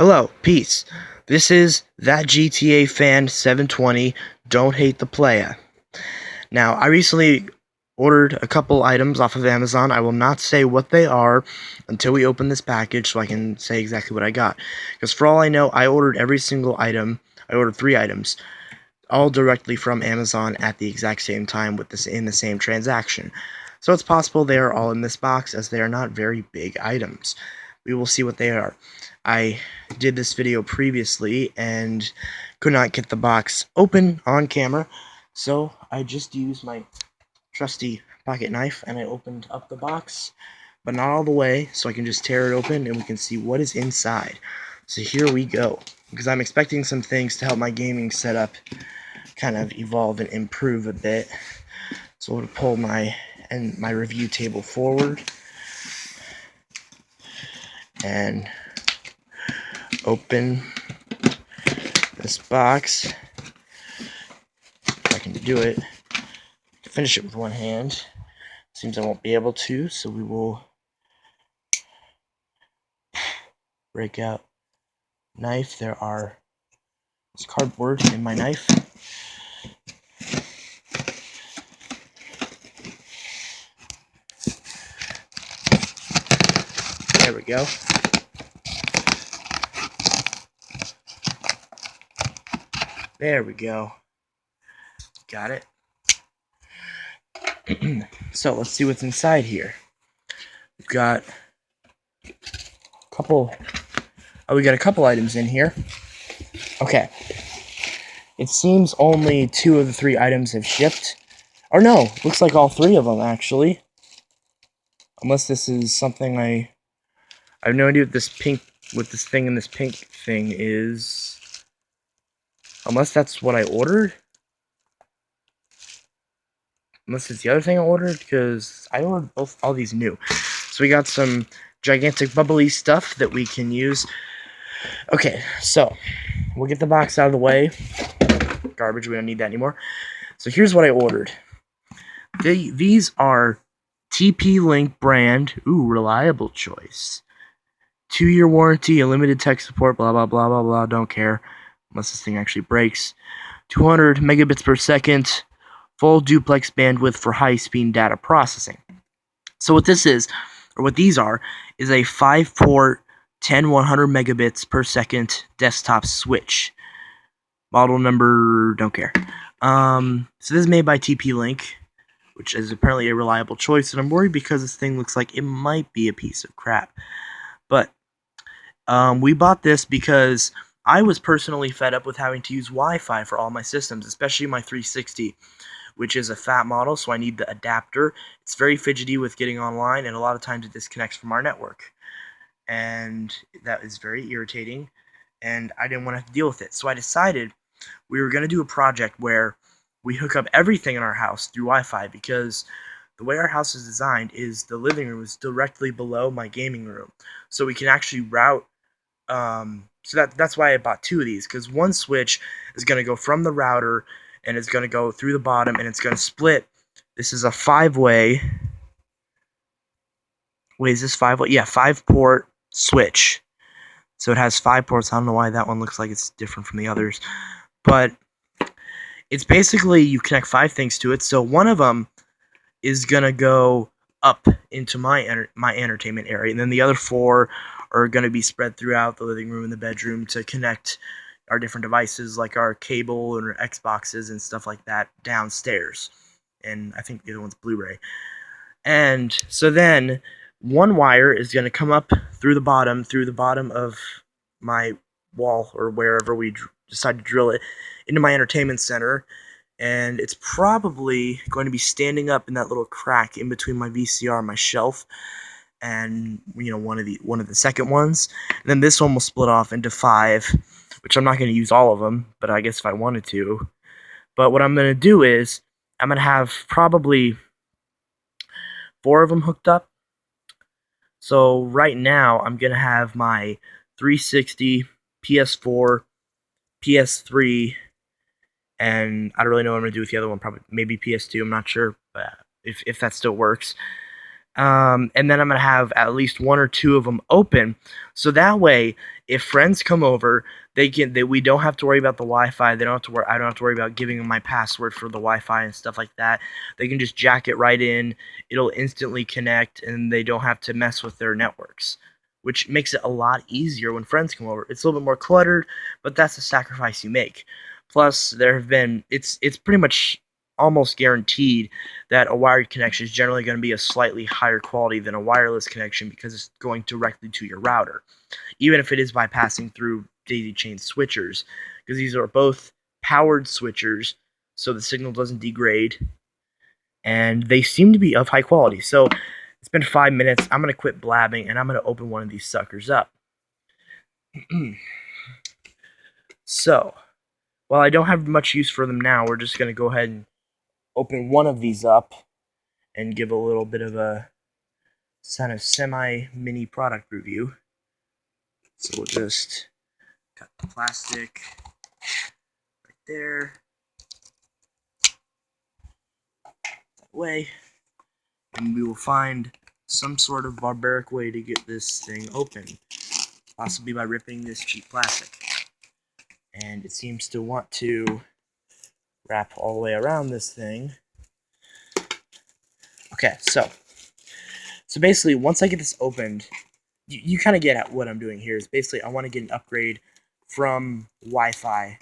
Hello, peace. This is that GTA fan 720. Don't hate the playa. Now, I recently ordered a couple items off of Amazon. I will not say what they are until we open this package so I can say exactly what I got. Because for all I know, I ordered every single item. I ordered 3 items, all directly from Amazon at the exact same time with this in the same transaction. So it's possible they are all in this box, as they are not very big items. We will see what they are. I did this video previously and could not get the box open on camera, so I just used my trusty pocket knife and I opened up the box, but not all the way, so I can just tear it open and we can see what is inside. So here we go, because I'm expecting some things to help my gaming setup kind of evolve and improve a bit. So I'm going to pull my review table forward and open this box. If I can do it, finish it with one hand. Seems I won't be able to, so we will break out knife. There's cardboard in my knife. There we go. There we go. Got it. So let's see what's inside here. We've got a couple. Oh, we got a couple items in here. Okay. It seems only 2 of the 3 items have shipped. Or no, looks like all 3 of them actually. Unless this is something I have no idea what this thing and this pink thing is. Unless that's what I ordered. Unless it's the other thing I ordered, because I ordered all these new. So we got some gigantic bubbly stuff that we can use. Okay, so we'll get the box out of the way. Garbage, we don't need that anymore. So here's what I ordered. These are TP-Link brand. Ooh, reliable choice. 2-year warranty, unlimited tech support, blah, blah, blah, blah, blah. Don't care. Unless this thing actually breaks. 200 megabits per second. Full duplex bandwidth for high-speed data processing. So what this is, or what these are, is a 5-port 10100 megabits per second desktop switch. Model number, don't care. So this is made by TP-Link, which is apparently a reliable choice, and I'm worried because this thing looks like it might be a piece of crap. But we bought this because I was personally fed up with having to use Wi-Fi for all my systems, especially my 360, which is a fat model, so I need the adapter. It's very fidgety with getting online, and a lot of times it disconnects from our network. And that is very irritating, and I didn't want to have to deal with it. So I decided we were going to do a project where we hook up everything in our house through Wi-Fi, because the way our house is designed is the living room is directly below my gaming room. So we can actually route, so that's why I bought 2 of these, because one switch is going to go from the router, and it's going to go through the bottom, and it's going to split. This is a 5-way. Wait, is this 5-way? Yeah, 5-port switch. So it has 5 ports. I don't know why that one looks like it's different from the others. But it's basically, you connect 5 things to it. So one of them is going to go up into my entertainment area. And then the other 4 are going to be spread throughout the living room and the bedroom to connect our different devices, like our cable and our Xboxes and stuff like that, downstairs. And I think the other one's Blu-ray. And so then one wire is going to come up through the bottom of my wall, or wherever we decide to drill it, into my entertainment center. And it's probably going to be standing up in that little crack in between my VCR and my shelf, and one of the second ones. And then this one will split off into 5, which I'm not going to use all of them, but I guess if I wanted to. But what I'm going to do is I'm going to have probably 4 of them hooked up. So right now I'm going to have my 360, PS4, PS3, and I don't really know what I'm going to do with the other one. Probably maybe PS2. I'm not sure, but if that still works. And then I'm gonna have at least one or two of them open, so that way, if friends come over, we don't have to worry about the Wi-Fi. They don't have to worry. I don't have to worry about giving them my password for the Wi-Fi and stuff like that. They can just jack it right in. It'll instantly connect, and they don't have to mess with their networks, which makes it a lot easier when friends come over. It's a little bit more cluttered, but that's the sacrifice you make. Plus, it's pretty much almost guaranteed that a wired connection is generally going to be a slightly higher quality than a wireless connection because it's going directly to your router, even if it is by passing through daisy chain switchers, because these are both powered switchers, so the signal doesn't degrade, and they seem to be of high quality. So it's been 5 minutes. I'm going to quit blabbing, and I'm going to open one of these suckers up. So, while I don't have much use for them now, we're just going to go ahead and open one of these up and give a little bit of a kind of semi-mini product review. So we'll just cut the plastic right there, that way, and we will find some sort of barbaric way to get this thing open, possibly by ripping this cheap plastic. And it seems to want to wrap all the way around this thing. Okay, so basically, once I get this opened, you kind of get at what I'm doing here. Is basically I want to get an upgrade from Wi-Fi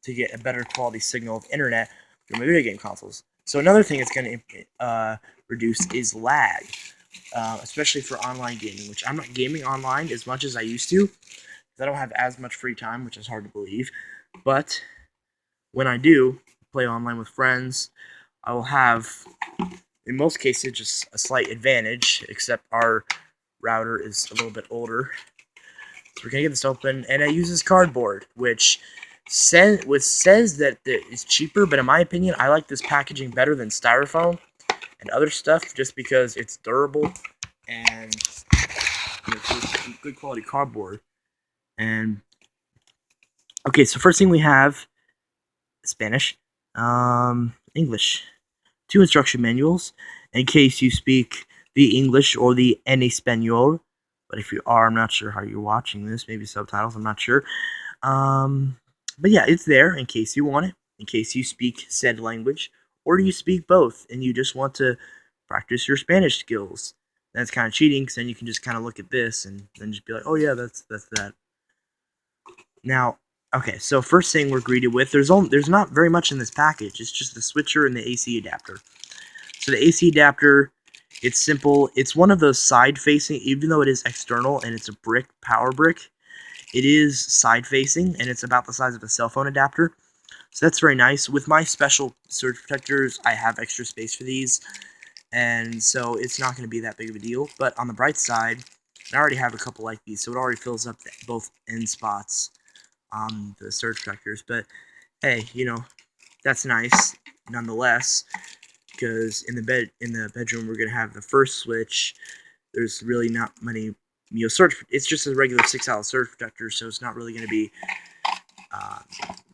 to get a better quality signal of internet through my video game consoles. So another thing it's going to reduce is lag, especially for online gaming, which I'm not gaming online as much as I used to, because I don't have as much free time, which is hard to believe. But when I do play online with friends, I will have, in most cases, just a slight advantage, except our router is a little bit older. So we're going to get this open, and it uses cardboard, which says that it's cheaper, but in my opinion, I like this packaging better than styrofoam and other stuff, just because it's durable and it's good quality cardboard. And okay, so first thing we have Spanish, English, 2 instruction manuals in case you speak the English or the en español. But if you are, I'm not sure how you're watching this. Maybe subtitles, I'm not sure. But yeah, it's there in case you want it, in case you speak said language, or you speak both and you just want to practice your Spanish skills. That's kind of cheating, because then you can just kind of look at this and then just be like, oh yeah, that's that. Now, okay, so first thing we're greeted with, there's not very much in this package. It's just the switcher and the AC adapter. So the AC adapter, it's simple. It's one of those side-facing, even though it is external and it's a power brick, it is side-facing, and it's about the size of a cell phone adapter. So that's very nice. With my special surge protectors, I have extra space for these, and so it's not going to be that big of a deal. But on the bright side, I already have a couple like these, so it already fills up both end spots on the surge protectors. But hey, that's nice nonetheless, because in the bedroom we're gonna have the first switch. There's really not many surge. It's just a regular 6-outlet surge protector, so it's not really gonna be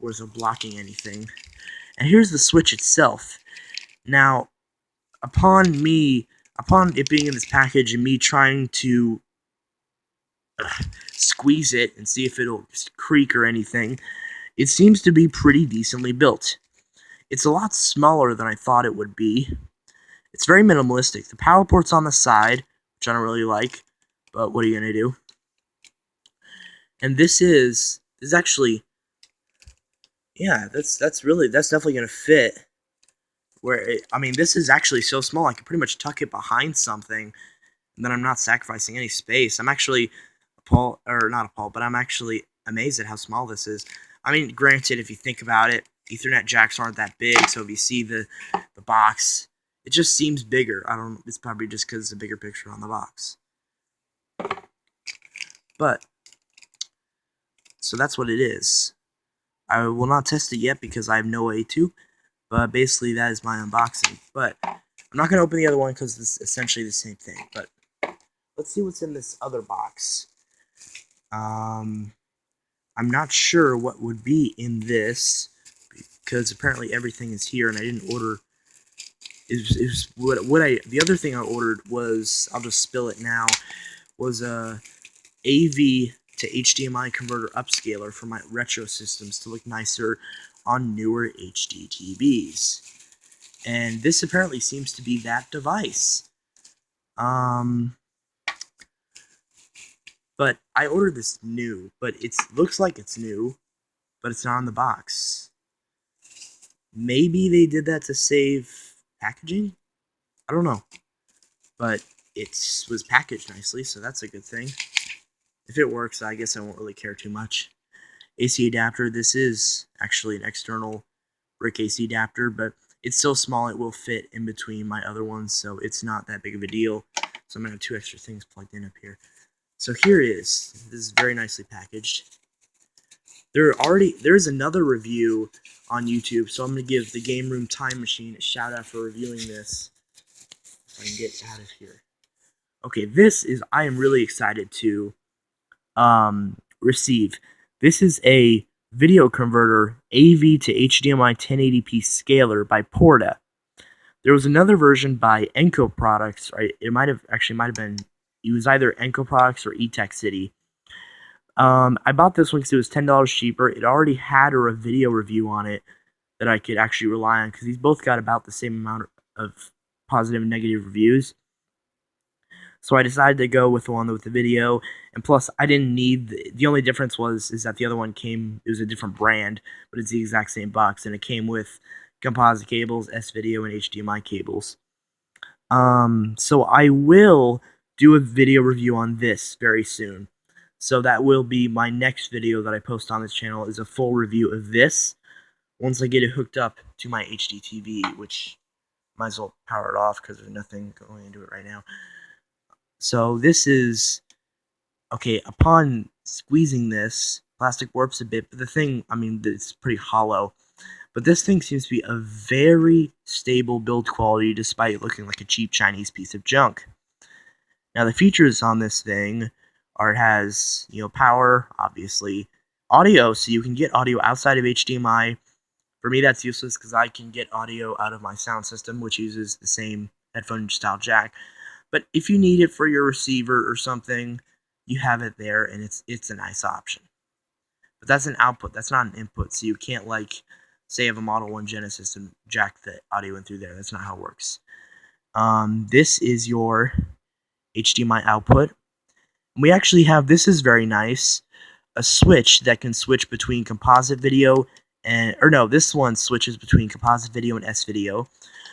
worth of blocking anything. And here's the switch itself. Now, upon it being in this package and me trying to squeeze it and see if it'll creak or anything, it seems to be pretty decently built. It's a lot smaller than I thought it would be. It's very minimalistic. The power port's on the side, which I don't really like, but what are you gonna do? And this is actually, yeah, that's definitely gonna fit. This is actually so small I can pretty much tuck it behind something, and then I'm not sacrificing any space. I'm actually not appalled, but I'm actually amazed at how small this is. I mean, granted, if you think about it, Ethernet jacks aren't that big, so if you see the box, it just seems bigger. It's probably just because it's a bigger picture on the box. But, so that's what it is. I will not test it yet because I have no way to, but basically that is my unboxing. But I'm not going to open the other one because it's essentially the same thing. But let's see what's in this other box. I'm not sure what would be in this, because apparently everything is here and I didn't order is what I the other thing I ordered was, I'll just spill it now, was a AV to HDMI converter upscaler for my retro systems to look nicer on newer HD TVs. And this apparently seems to be that device. But I ordered this new, but it looks like it's new, but it's not on the box. Maybe they did that to save packaging? I don't know. But it was packaged nicely, so that's a good thing. If it works, I guess I won't really care too much. AC adapter, this is actually an external brick AC adapter, but it's so small it will fit in between my other ones, so it's not that big of a deal. So I'm going to have 2 extra things plugged in up here. So here it is. This is very nicely packaged. There's another review on YouTube, so I'm going to give the Game Room Time Machine a shout out for reviewing this. If I can get out of here. Okay, I am really excited to receive. This is a video converter AV to HDMI 1080p scaler by Portta. There was another version by Enco Products, right? It might have been, it was either Enco Products or eTech City. I bought this one because it was $10 cheaper. It already had a video review on it that I could actually rely on, because these both got about the same amount of positive and negative reviews. So I decided to go with the one with the video, and plus I didn't need the only difference is that the other one it was a different brand, but it's the exact same box, and it came with composite cables, S-video, and HDMI cables. So I will do a video review on this very soon. So that will be my next video that I post on this channel, is a full review of this once I get it hooked up to my HD TV, which might as well power it off because there's nothing going into it right now. So this is, okay, upon squeezing this, plastic warps a bit, but the thing, I mean, it's pretty hollow. But this thing seems to be a very stable build quality despite looking like a cheap Chinese piece of junk. Now the features on this thing are, it has, power, obviously, audio, so you can get audio outside of HDMI. For me, that's useless because I can get audio out of my sound system, which uses the same headphone style jack. But if you need it for your receiver or something, you have it there, and it's a nice option. But that's an output, that's not an input, so you can't, like, say you have a Model 1 Genesis and jack the audio in through there. That's not how it works. This is your HDMI output. We actually have, this is very nice, a switch that can switch between composite video this one switches between composite video and S-video,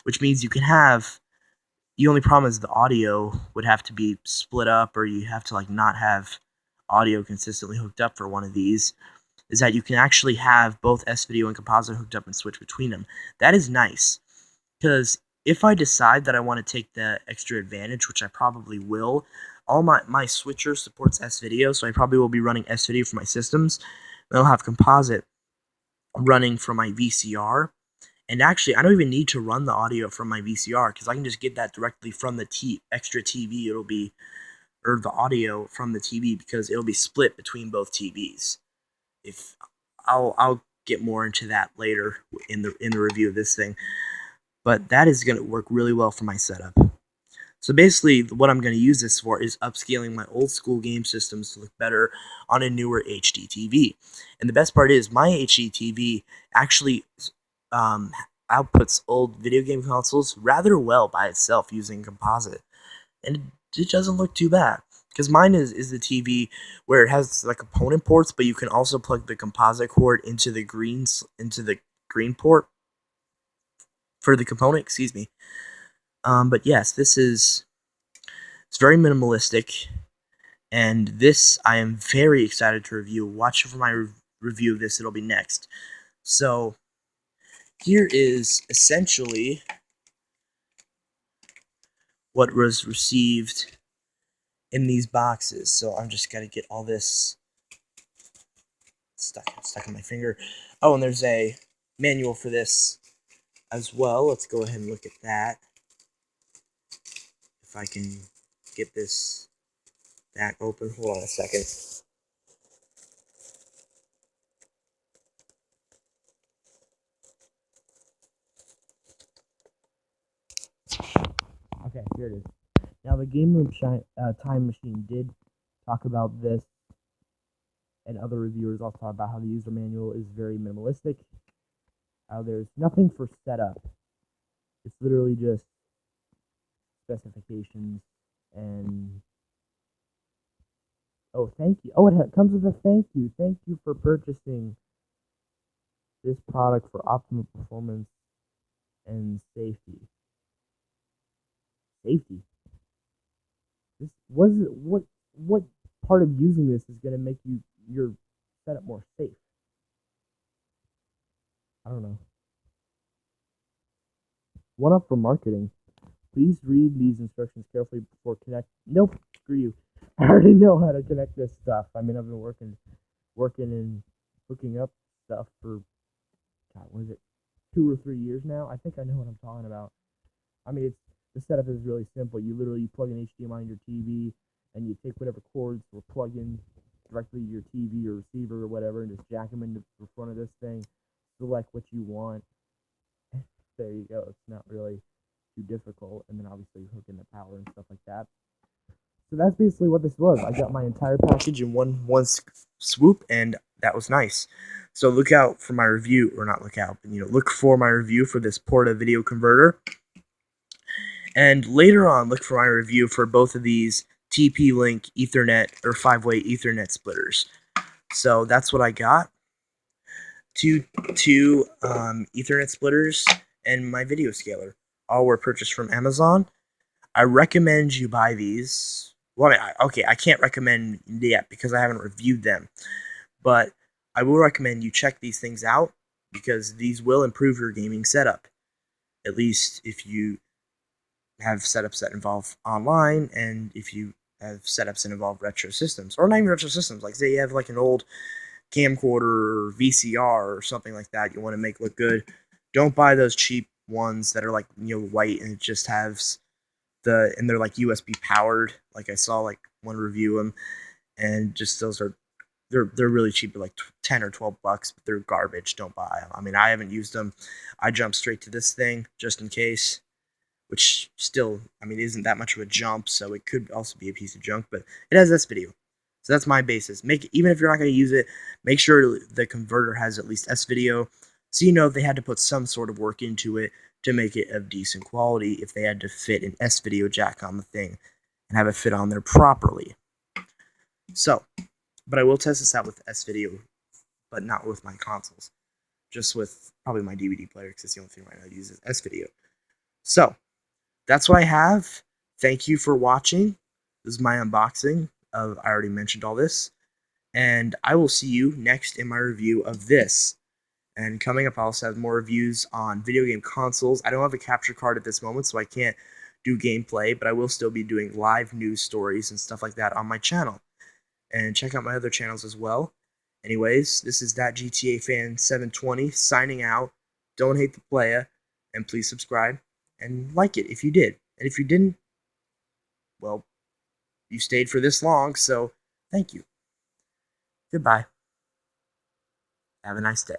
which means you can have, the only problem is the audio would have to be split up, or you have to, like, not have audio consistently hooked up for one of these, is that you can actually have both S-video and composite hooked up and switch between them. That is nice, because if I decide that I want to take the extra advantage, which I probably will, all my switcher supports S-video, so I probably will be running S-video for my systems. Then I'll have composite running from my VCR. And actually, I don't even need to run the audio from my VCR, because I can just get that directly from the extra TV. Or the audio from the TV, because it'll be split between both TVs. If I'll get more into that later in the review of this thing. But that is going to work really well for my setup. So basically, what I'm going to use this for is upscaling my old school game systems to look better on a newer HD TV. And the best part is, my HD TV actually outputs old video game consoles rather well by itself using composite. And it doesn't look too bad. Because mine is the TV where it has the component ports, but you can also plug the composite cord into the green port for the component, excuse me. But yes, it's very minimalistic, and this I am very excited to review. Watch for my review of this, it'll be next. So here is essentially what was received in these boxes. So I'm just gotta get all this stuck in my finger. Oh, and there's a manual for this as well. Let's go ahead and look at that. If I can get this back open. Hold on a second. Okay, here it is. Now, the Game Room Time Machine did talk about this, and other reviewers also talk about how the user manual is very minimalistic. How there's nothing for setup. It's literally just specifications and... Oh, thank you. Oh, it comes with a thank you. Thank you for purchasing this product for optimal performance and safety. Safety? This was it. What part of using this is going to make your setup more safe? I don't know. One up for marketing. Please read these instructions carefully before connect. Nope, screw you. I already know how to connect this stuff. I mean, I've been working and hooking up stuff for, God, what is it, 2 or 3 years now? I think I know what I'm talking about. I mean, the setup is really simple. You literally plug in HDMI in your TV, and you take whatever cords or plug in directly to your TV or receiver or whatever, and just jack them into the front of this thing. Select what you want. There you go. It's not really too difficult. And then obviously hook in the power and stuff like that. So that's basically what this was. I got my entire package in one swoop, and that was nice. So look out for my review, or not look out, but look for my review for this Portta video converter. And later on, look for my review for both of these TP-Link Ethernet or 5-way Ethernet splitters. So that's what I got. Two Ethernet splitters and my video scaler. All were purchased from Amazon. I recommend you buy these. Well, I can't recommend yet because I haven't reviewed them. But I will recommend you check these things out because these will improve your gaming setup. At least if you have setups that involve online, and if you have setups that involve retro systems, or not even retro systems, like say you have like an old camcorder or VCR or something like that you want to make look good. Don't buy those cheap ones that are like white and it just has and they're like USB powered. Like I saw like one review them, and just those are they're really cheap, they're like 10 or 12 bucks, but they're garbage. Don't buy them. I mean, I haven't used them. I jumped straight to this thing just in case, which still, I mean, isn't that much of a jump, so it could also be a piece of junk, but it has this video. So that's my basis. Even if you're not going to use it, make sure the converter has at least S-video, so they had to put some sort of work into it to make it of decent quality if they had to fit an S-video jack on the thing and have it fit on there properly. So, but I will test this out with S-video, but not with my consoles. Just with probably my DVD player, because it's the only thing right now that uses S-video. So, that's what I have. Thank you for watching. This is my unboxing of, I already mentioned all this. And I will see you next in my review of this. And coming up, I also have more reviews on video game consoles. I don't have a capture card at this moment, so I can't do gameplay, but I will still be doing live news stories and stuff like that on my channel. And check out my other channels as well. Anyways, this is That GTA Fan 720 signing out. Don't hate the playa, and please subscribe and like it if you did. And if you didn't, well, you stayed for this long, so thank you. Goodbye. Have a nice day.